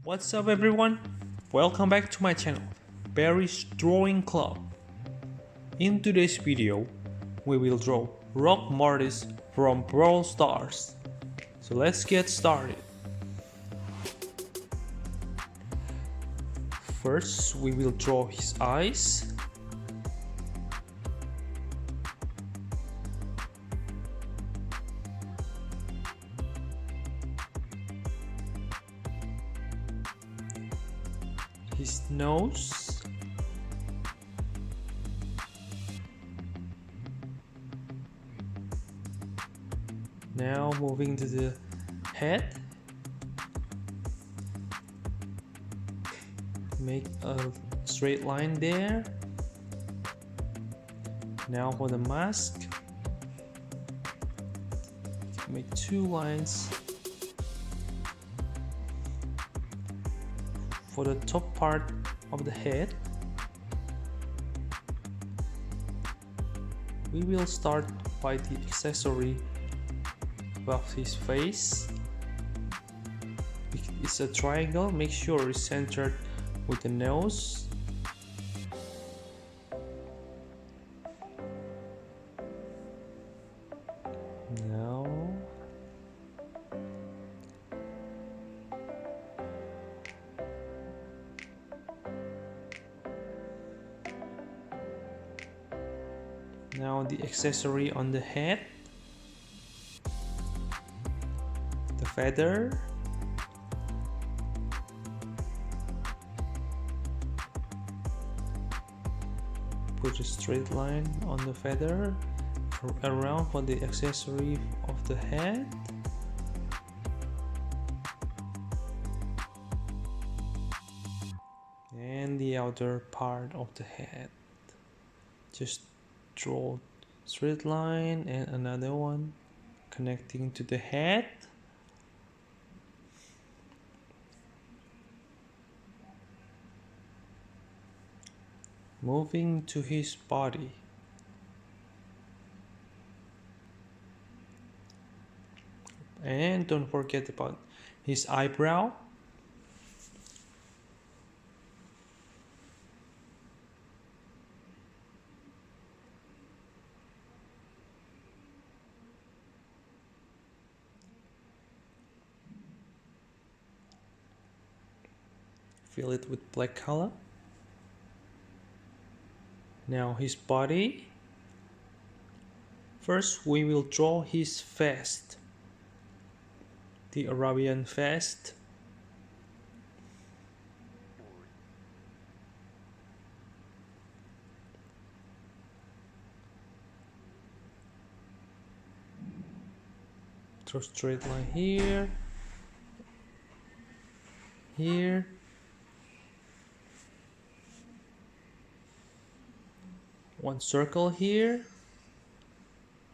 What's up everyone? Welcome back to my channel, Barry's Drawing Club. In today's video, we will draw Rock Mortis from Brawl Stars. So let's get started. First, we will draw his eyes. His nose. Now moving to the head. Make a straight line there. Now for the mask, make two lines. For the top part of the head, we will start by the accessory above his face. It's a triangle, make sure it's centered with the nose. Now the accessory on the head, the feather, put a straight line on the feather around for the accessory of the head. And the outer part of the head. Just draw straight line and another one connecting to the head. Moving to his body. And don't forget about his eyebrow. Fill it with black color. Now his body. First we will draw his vest, the Arabian vest. Draw straight line here, here. One circle here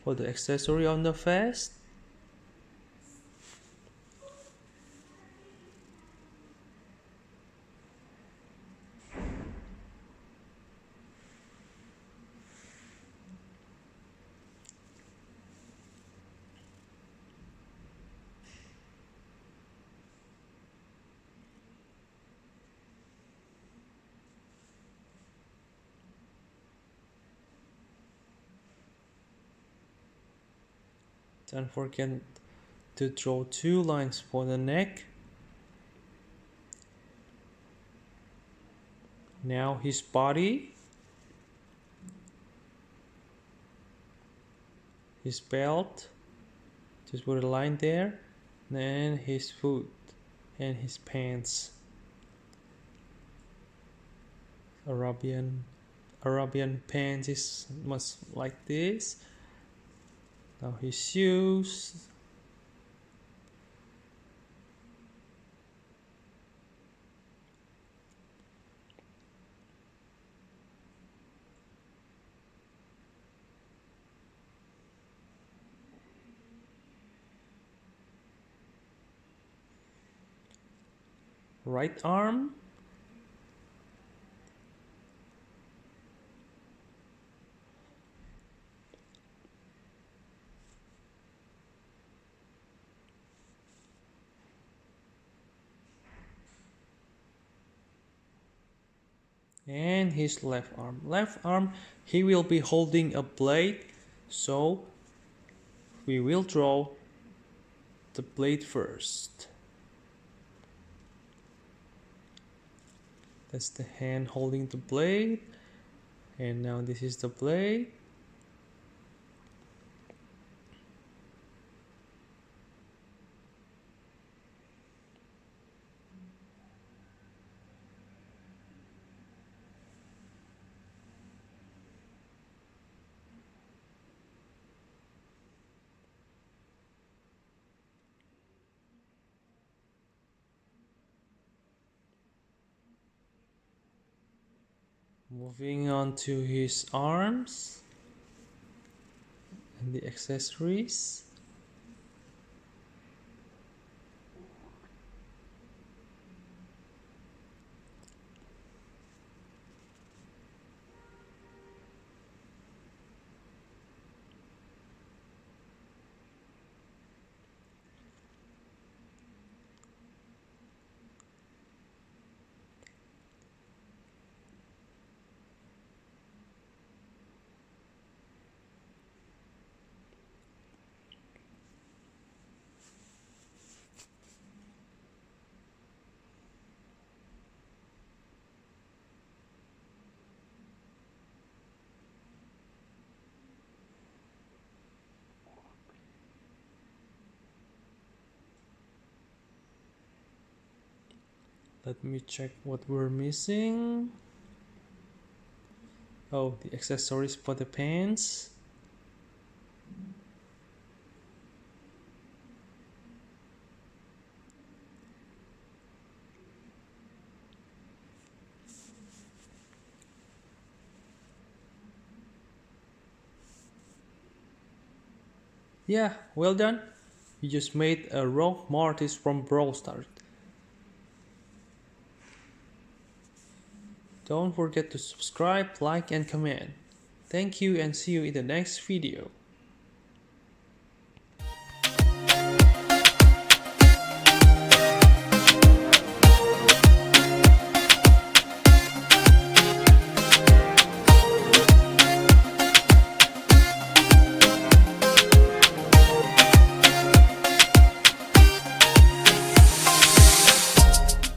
for the accessory on the vest. Don't forget to draw two lines for the neck. Now his body, his belt, just put a line there, then his foot and his pants. Arabian pants is much like this. Now his shoes. Right arm. and his left arm. Left arm, he will be holding a blade, so we will draw the blade first. That's the hand holding the blade, and now this is the blade. Moving on to his arms and the accessories. Let me check what we're missing. Oh, the accessories for the pants. Yeah, well done. You just made a rogue Mortis from Brawl Stars. Don't forget to subscribe, like and comment. Thank you and see you in the next video.